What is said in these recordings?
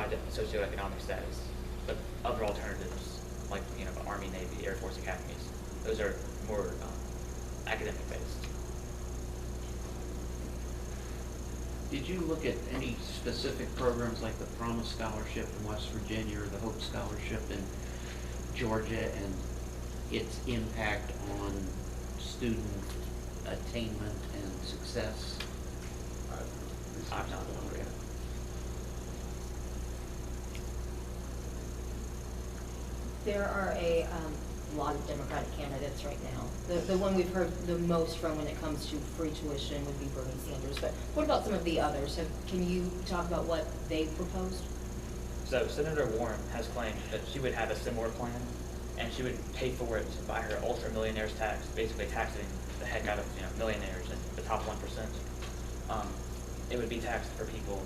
different socioeconomic status. But other alternatives, like Army, Navy, Air Force academies, those are more academic based. Did you look at any specific programs like the Promise Scholarship in West Virginia or the Hope Scholarship in Georgia and its impact on student attainment and success? I'm not aware. There are a lot of Democratic candidates right now. The one we've heard the most from when it comes to free tuition would be Bernie Sanders. But what about some of the others? Can you talk about what they proposed? So Senator Warren has claimed that she would have a similar plan, and she would pay for it by her ultra millionaires tax, basically taxing the heck out of millionaires and the top 1%. It would be taxed for people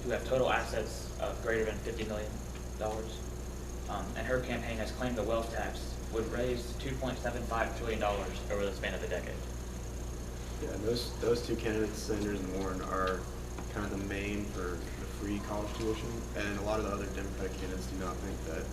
who have total assets of greater than $50 million. And her campaign has claimed the wealth tax would raise $2.75 trillion over the span of a decade. Yeah, and those two candidates, Sanders and Warren, are kind of the main for the free college tuition, and a lot of the other Democratic candidates do not think that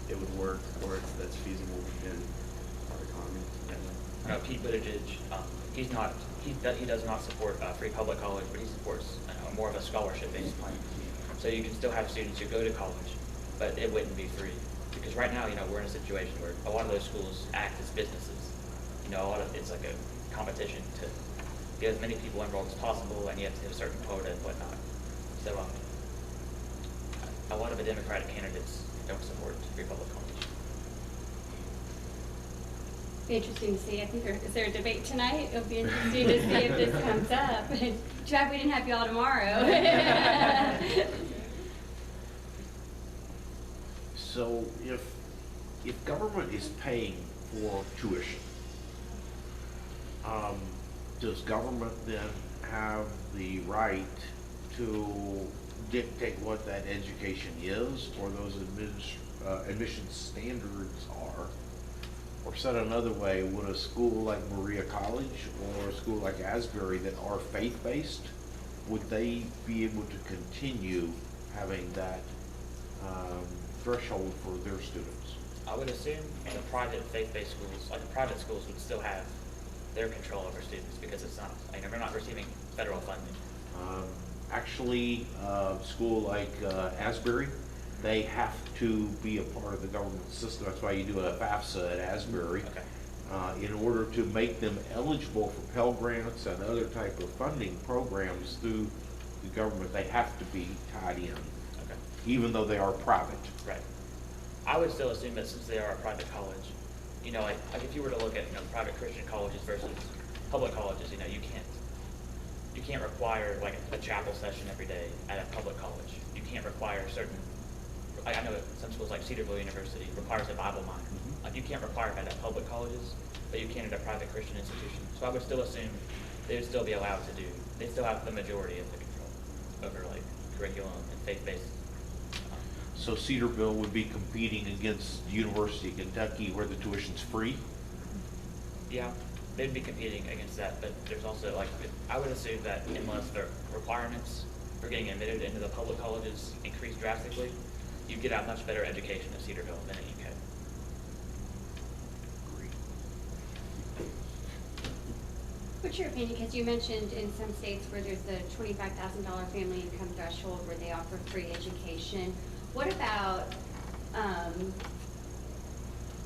it would work or that's feasible in our economy. Pete Buttigieg, he does not support free public college, but he supports more of a scholarship-based plan. So you can still have students who go to college, but it wouldn't be free. Because right now, we're in a situation where a lot of those schools act as businesses. It's like a competition to get as many people enrolled as possible, and you have to hit a certain quota and whatnot. So a lot of the Democratic candidates don't support free public college. Be interesting to see. I think is there a debate tonight? It'll be interesting to see if this comes up. Too bad we didn't have you all tomorrow. So if government is paying for tuition, does government then have the right to dictate what that education is, or those admission standards are? Or said another way, would a school like Maria College or a school like Asbury that are faith-based, would they be able to continue having that threshold for their students? I would assume the private faith-based schools, like the private schools, would still have their control over students because it's not, they're not receiving federal funding. Actually, a school like Asbury, they have to be a part of the government system. That's why you do a FAFSA at Asbury. Okay. In order to make them eligible for Pell Grants and other type of funding programs through the government, they have to be tied in, Okay. even though they are private. Right. I would still assume that since they are a private college, like if you were to look at private Christian colleges versus public colleges, you can't require like a chapel session every day at a public college. You can't require certain. I know that some schools like Cedarville University requires a Bible minor. Like you can't require that at public colleges, but you can at a private Christian institution. So I would still assume they would still be allowed to do. They still have the majority of the control over like curriculum and faith-based. So Cedarville would be competing against the University of Kentucky where the tuition's free? Yeah, they'd be competing against that, but there's also I would assume that unless the requirements for getting admitted into the public colleges increase drastically, you get a much better education at Cedarville than at UK. What's your opinion? Because you mentioned in some states where there's a $25,000 family income threshold where they offer free education. What about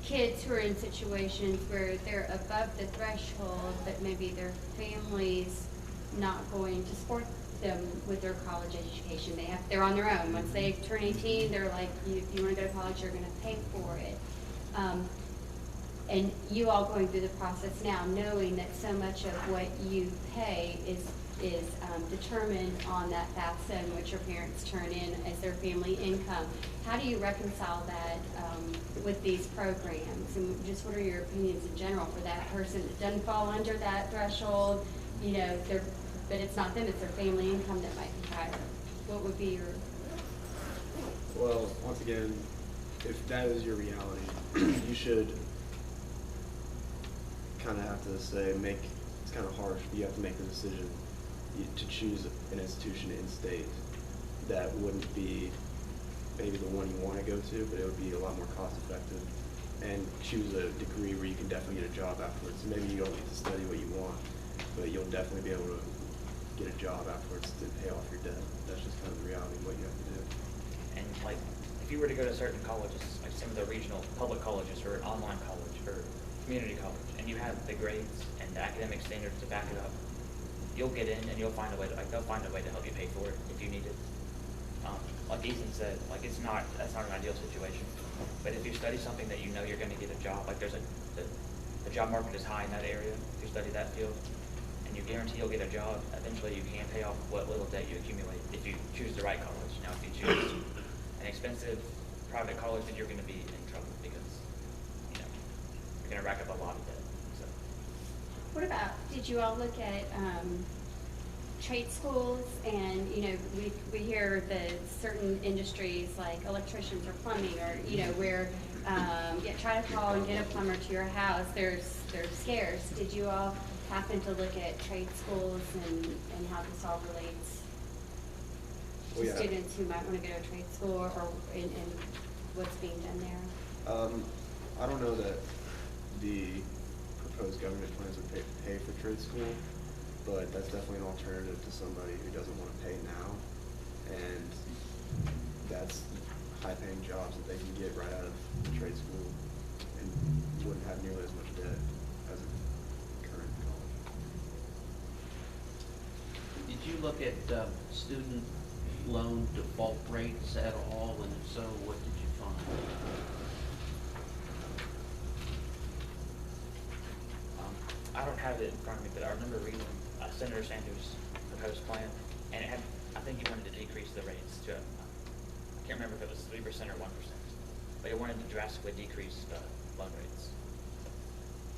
kids who are in situations where they're above the threshold, but maybe their family's not going to support them with their college education? They're on their own. Once they turn 18, they're like, if you want to go to college, you're going to pay for it. And you all going through the process now, knowing that so much of what you pay is determined on that FAFSA and what your parents turn in as their family income. How do you reconcile that with these programs? And just what are your opinions in general for that person that doesn't fall under that threshold? But it's not them, it's their family income that might be higher. What would be your? Well, once again, if that is your reality, you should kind of have to say, it's kind of harsh, but you have to make the decision to choose an institution in state that wouldn't be maybe the one you want to go to, but it would be a lot more cost effective, and choose a degree where you can definitely get a job afterwards. So maybe you don't get to study what you want, but you'll definitely be able to get a job afterwards to pay off your debt. That's just kind of the reality of what you have to do. And like, if you were to go to certain colleges, like some of the regional public colleges or an online college or community college, and you have the grades and the academic standards to back it up, you'll get in and you'll find a way to, like, they'll find a way to help you pay for it if you need it. Like Ethan said, like, that's not an ideal situation. But if you study something that you know you're gonna get a job, like the job market is high in that area, if you study that field, and you guarantee you'll get a job, eventually you can pay off what little debt you accumulate if you choose the right college. Now, if you choose an expensive private college, then you're gonna be in trouble because, you know, you're gonna rack up a lot of debt, so. What about, did you all look at trade schools? And, you know, we hear that certain industries like electricians or plumbing or, you know, where, try to call and get a plumber to your house, they're scarce. Did you all happen to look at trade schools and how this all relates Well, to yeah. students who might want to go to a trade school or and what's being done there? I don't know that the proposed government plans would pay for trade school, but that's definitely an alternative to somebody who doesn't want to pay now. And that's high-paying jobs that they can get right out of trade school and wouldn't have nearly as much debt as a current college. Did you look at student loan default rates at all, and if so, what did you find? I don't have it in front of me, but I remember reading Senator Sanders' proposed plan, and it had, I think he wanted to decrease the rates to, I can't remember if it was 3% or 1%, but he wanted to drastically decrease the loan rates.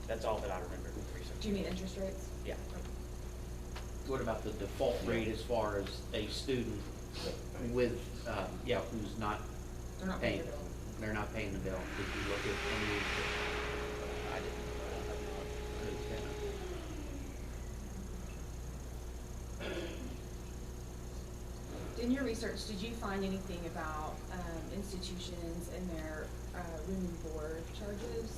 That's all that I remember from the research. Do you mean interest rates? Yeah. What about the default rate as far as a student with, who's not They're not paying paying? the bill. They're not paying the bill. Did you look at any of I didn't. In your research, did you find anything about institutions and their room and board charges?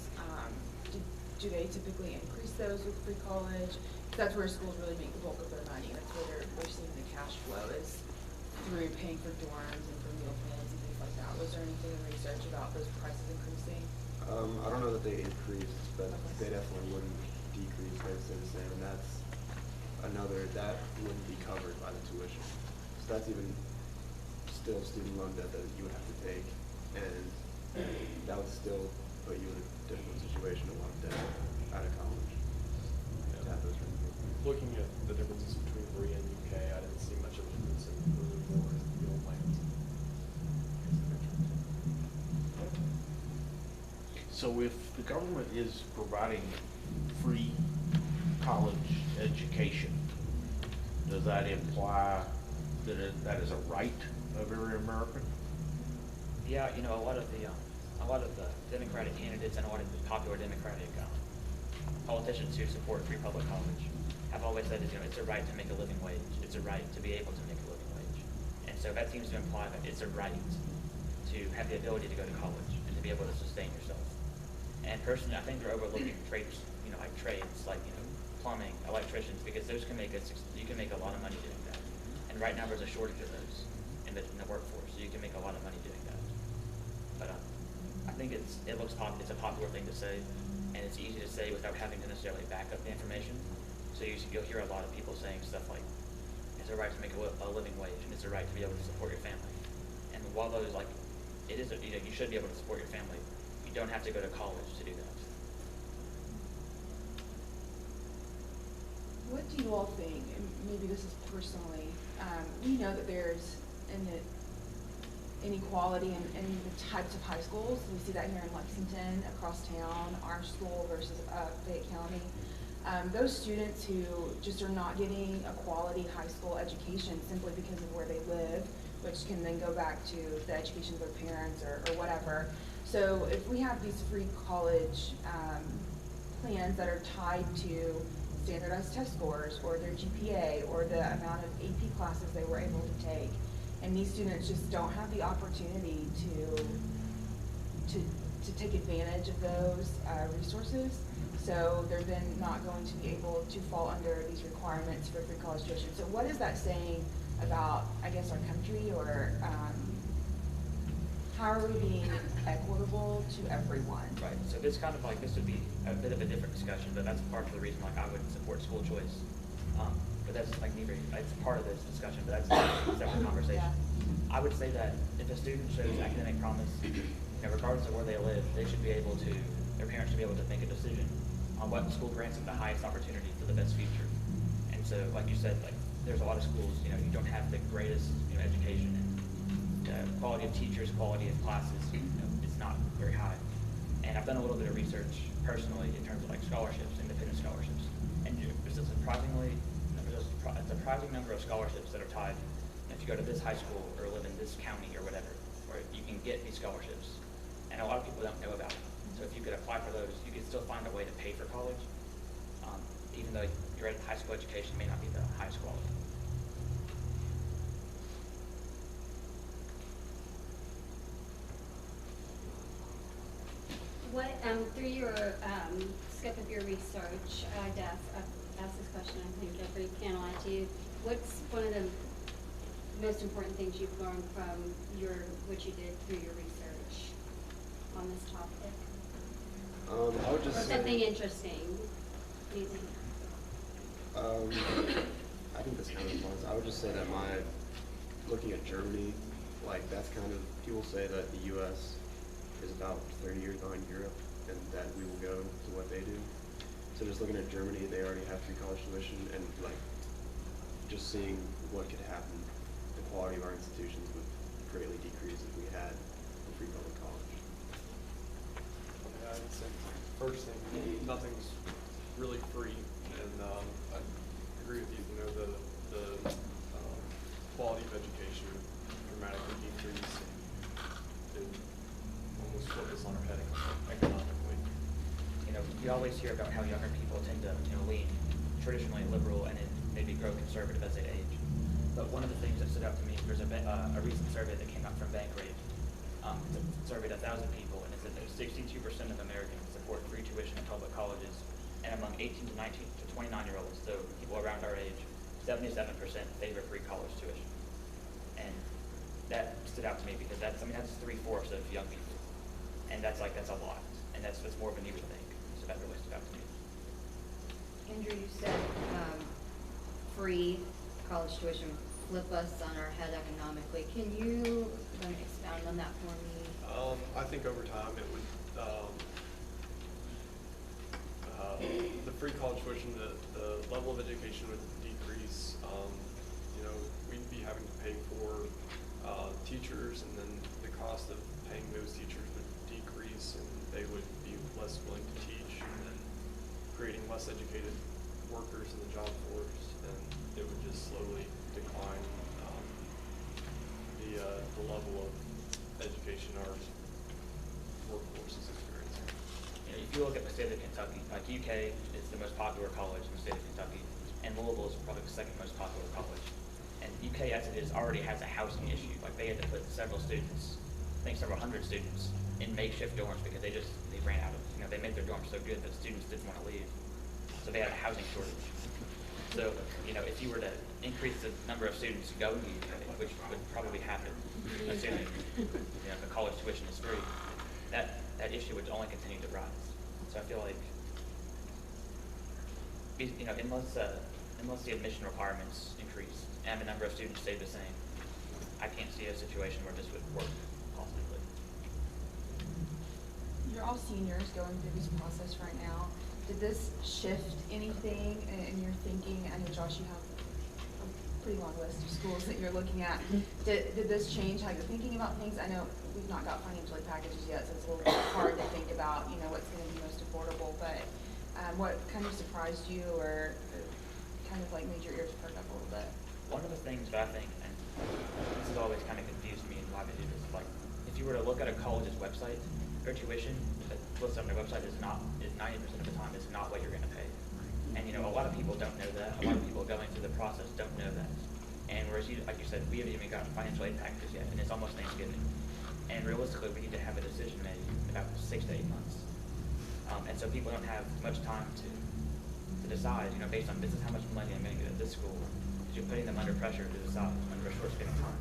Do they typically increase those with free college? 'Cause that's where schools really make the bulk of their money. That's where they're seeing the cash flow is through paying for dorms and for meal plans and things like that. Was there anything in research about those prices increasing? I don't know that they increased, but Okay. they definitely wouldn't decrease, they would stay the same, and that wouldn't be covered by the tuition. So that's even still student loan debt that you would have to take, and that would still put you in a difficult situation, a lot of debt out of college. To have those removed. Looking at the differences between Berea and UK, I didn't see much of a difference in room and board and meal plans. So if the government is providing free college education, does that imply that that is a right of every American? Yeah, you know, a lot of the Democratic candidates and a lot of the popular Democratic politicians who support free public college have always said, you know, it's a right to make a living wage. It's a right to be able to make a living wage. And so that seems to imply that it's a right to have the ability to go to college and to be able to sustain yourself. And personally, I think they're overlooking trades, you know, like trades, like, you know, plumbing, electricians, because those can make you can make a lot of money doing that. And right now there's a shortage of those in the workforce, so you can make a lot of money doing that. But I think it's a popular thing to say, and it's easy to say without having to necessarily back up the information. So you'll hear a lot of people saying stuff like, it's a right to make a living wage, and it's a right to be able to support your family. And while those, like, it is, you know, you should be able to support your family, you don't have to go to college to do that. What do you all think, and maybe this is personally, we know that there's an inequality in the types of high schools. We see that here in Lexington, across town, our school versus Fayette County. Those students who just are not getting a quality high school education simply because of where they live, which can then go back to the education of their parents or whatever. So if we have these free college plans that are tied to standardized test scores or their GPA or the amount of AP classes they were able to take, and And these students just don't have the opportunity to take advantage of those resources. So they're then not going to be able to fall under these requirements for free college tuition. So what is that saying about, I guess, our country, or how are we being equitable to everyone? Right, so this kind of like, this would be a bit of a different discussion, but that's part of the reason like I would support school choice. But that's like neither, it's part of this discussion, but that's a separate conversation. Yeah. I would say that if a student shows academic promise, regardless of where they live, they should be able to, their parents should be able to make a decision on what school grants them the highest opportunity for the best future. And so, like you said, like there's a lot of schools, you don't have the greatest, education, and quality of teachers, quality of classes, it's not very high. And I've done a little bit of research personally in terms of like scholarships, independent scholarships, and there's a surprising number of scholarships that are tied. If you go to this high school or live in this county or whatever, where you can get these scholarships, and a lot of people don't know about it. So if you could apply for those, you could still find a way to pay for college, even though your high school education may not be the highest quality. What, through your, scope of your research, I'd ask this question, I think, every panel I do. What's one of the most important things you've learned from what you did through your research on this topic? I would just Or say, something interesting, what do you think? I think this kind of applies. I would just say that looking at Germany, like that's kind of, people say that the U.S. is about 30 years behind Europe, and that we will go to what they do. So just looking at Germany, they already have free college tuition, and like just seeing what could happen, the quality of our institutions would greatly decrease if we had a free public college. Yeah, I'd say first thing, nothing's really free, and I agree with you. The quality of education would dramatically decrease, and almost flip us on our head economically. You always hear about how younger people tend to, lean traditionally liberal and then maybe grow conservative as they age. But one of the things that stood out to me, there's a recent survey that came out from Bankrate. It surveyed 1,000 people, and it said that 62% of Americans support free tuition in public colleges, and among 18 to 19 to 29-year-olds, so people around our age, 77% favor free college tuition. And that stood out to me because that's 3/4 of young people, and that's a lot, and that's more than you would think. So that really stood out to me. Andrew, you said free college tuition flip us on our head economically. Can you expound on that for me? I think over time it would, the free college tuition, the level of education would decrease. We'd be having to pay for teachers, and then the cost of paying those teachers would decrease, and they would be less willing to teach, and then creating less educated workers in the job force, and it would just slowly decline the level of education our workforce is experiencing. If you look at the state of Kentucky, like UK is the most popular college in the state of Kentucky, and Louisville is probably the second most popular college. And UK, as it is, already has a housing issue. Like they had to put several hundred students in makeshift dorms because they ran out of, they made their dorms so good that students didn't want to leave. So they had a housing shortage. So, if you were to increase the number of students going to UK, which would probably happen, assuming, the college tuition is free, that issue would only continue to rise. So I feel like, unless the admission requirements increase and the number of students stay the same, I can't see a situation where this would work positively. You're all seniors going through this process right now. Did this shift anything in your thinking? I know, Josh, you have a pretty long list of schools that you're looking at. Did this change how you're thinking about things? I know we've not got financial aid packages yet, so it's a little bit hard to think about, what's going to be most affordable. But what kind of surprised you, or kind of like made your ears perk up a little bit? One of the things that I think, and this has always kind of confused me and why they do this, like if you were to look at a college's website, their tuition that listed on their website is 90% of the time is not what you're going to pay. And a lot of people don't know that. A lot of people going through the process don't know that. And whereas you, like you said, we haven't even gotten financial aid packages yet, and it's almost Thanksgiving. And realistically, we need to have a decision made in about 6 to 8 months. And so people don't have much time to decide, based on this is how much money I'm gonna get at this school, because you're putting them under pressure to decide under a short span of time.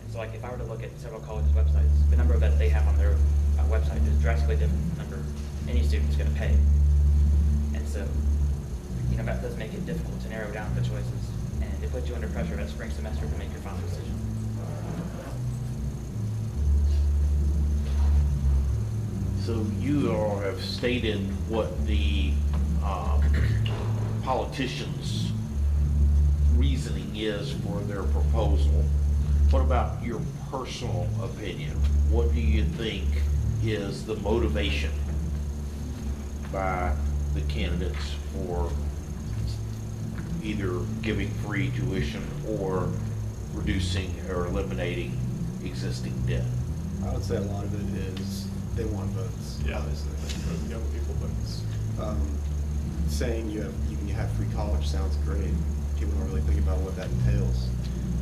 And so like if I were to look at several colleges' websites, the number that they have on their website is drastically different from the number any student's gonna pay. And so, that does make it difficult to narrow down the choices, and it puts you under pressure that spring semester to make your final decision. So you all have stated what the politicians' reasoning is for their proposal. What about your personal opinion? What do you think is the motivation by the candidates for either giving free tuition or reducing or eliminating existing debt? I would say a lot of it is they want votes, Yeah. obviously. Young people votes. Saying you can have free college sounds great. People don't really think about what that entails.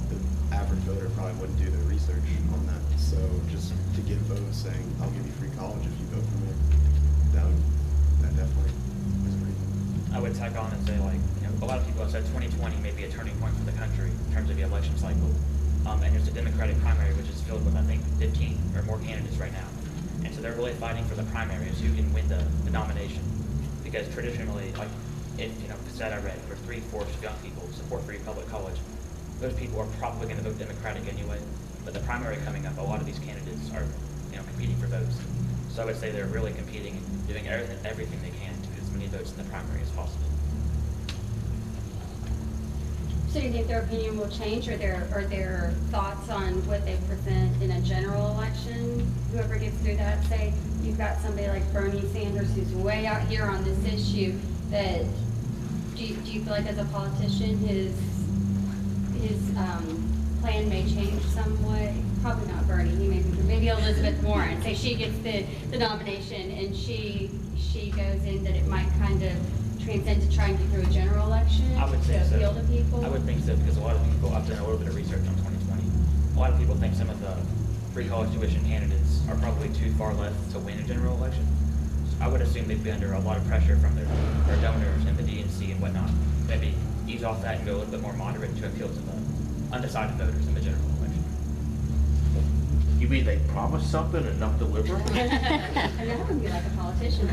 The average voter probably wouldn't do their research on that. So just to give votes saying, I'll give you free college if you vote for me, that definitely is a reason. I would tack on and say, a lot of people have said 2020 may be a turning point for the country in terms of the election cycle. And there's a Democratic primary which is filled with, I think, 15 or more candidates right now. And so they're really fighting for the primaries, who can win the nomination. Because traditionally, if said I read, where 3/4 of young people support free public college, those people are probably going to vote Democratic anyway. But the primary coming up, a lot of these candidates are, competing for votes. So I would say they're really competing and doing everything they can to get as many votes in the primary as possible. So do you think their opinion will change, or their thoughts on what they present in a general election? Whoever gets through that, say you've got somebody like Bernie Sanders who's way out here on this issue, that do you feel like as a politician his plan may change somewhat? Probably not Bernie, maybe Elizabeth Warren. Say she gets the nomination and she goes in, that it might kind of transcend to try and get through a general election I would say to so. appeal to people? I would think so, because a lot of people, I've done a little bit of research on 2020. A lot of people think some of the free college tuition candidates are probably too far left to win a general election. So I would assume they'd be under a lot of pressure from their donors and the DNC and whatnot. Maybe ease off that and go a little bit more moderate to appeal to the undecided voters in the general election. You mean they promise something and not deliver? I know, I wouldn't be like a politician.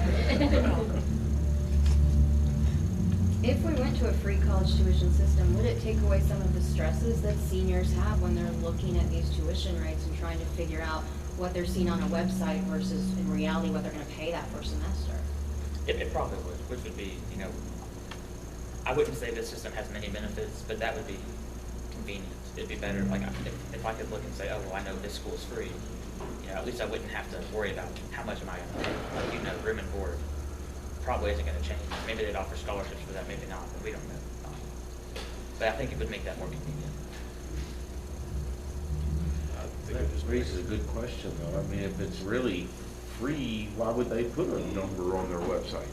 If we went to a free college tuition system, would it take away some of the stresses that seniors have when they're looking at these tuition rates and trying to figure out what they're seeing on a website versus in reality what they're gonna pay that first semester? It probably would, which would be, I wouldn't say this system has many benefits, but that would be convenient. It'd be better, if I could look and say, oh, well, I know this school's free, at least I wouldn't have to worry about how much am I gonna pay. Room and board probably isn't gonna change. Maybe they'd offer scholarships for that, maybe not, but we don't know. But I think it would make that more convenient. I think That it just raises a good question, though. I mean, if it's really free, why would they put a number on their website?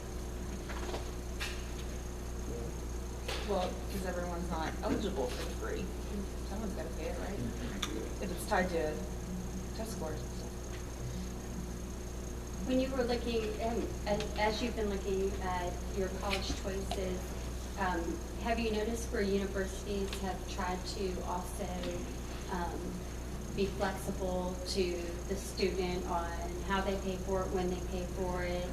Well, because everyone's not eligible for the free. Someone's gotta pay it, right? If it's tied to test scores and stuff. When you were looking, as you've been looking at your college choices, have you noticed where universities have tried to also be flexible to the student on how they pay for it, when they pay for it?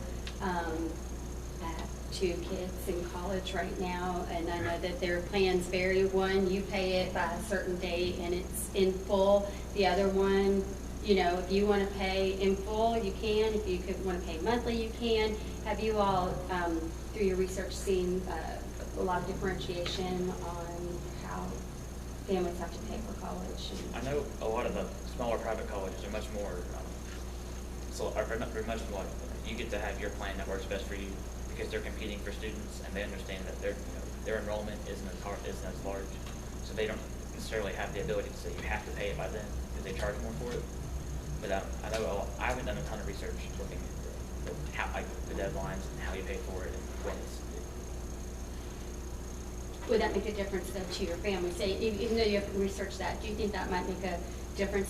Two kids in college right now, and I know that their plans vary. One, you pay it by a certain date and it's in full. The other one, if you want to pay in full, you can. If you want to pay monthly, you can. Have you all, through your research, seen a lot of differentiation on how families have to pay for college? I know a lot of the smaller private colleges are much more, you get to have your plan that works best for you, because they're competing for students and they understand that their enrollment isn't as large, so they don't necessarily have the ability to say you have to pay it by then because they charge more for it. But I know I haven't done a ton of research looking at the deadlines and how you pay for it and when it's due. would that make a difference though to your family? Say, even though you haven't researched that, do you think that might make a difference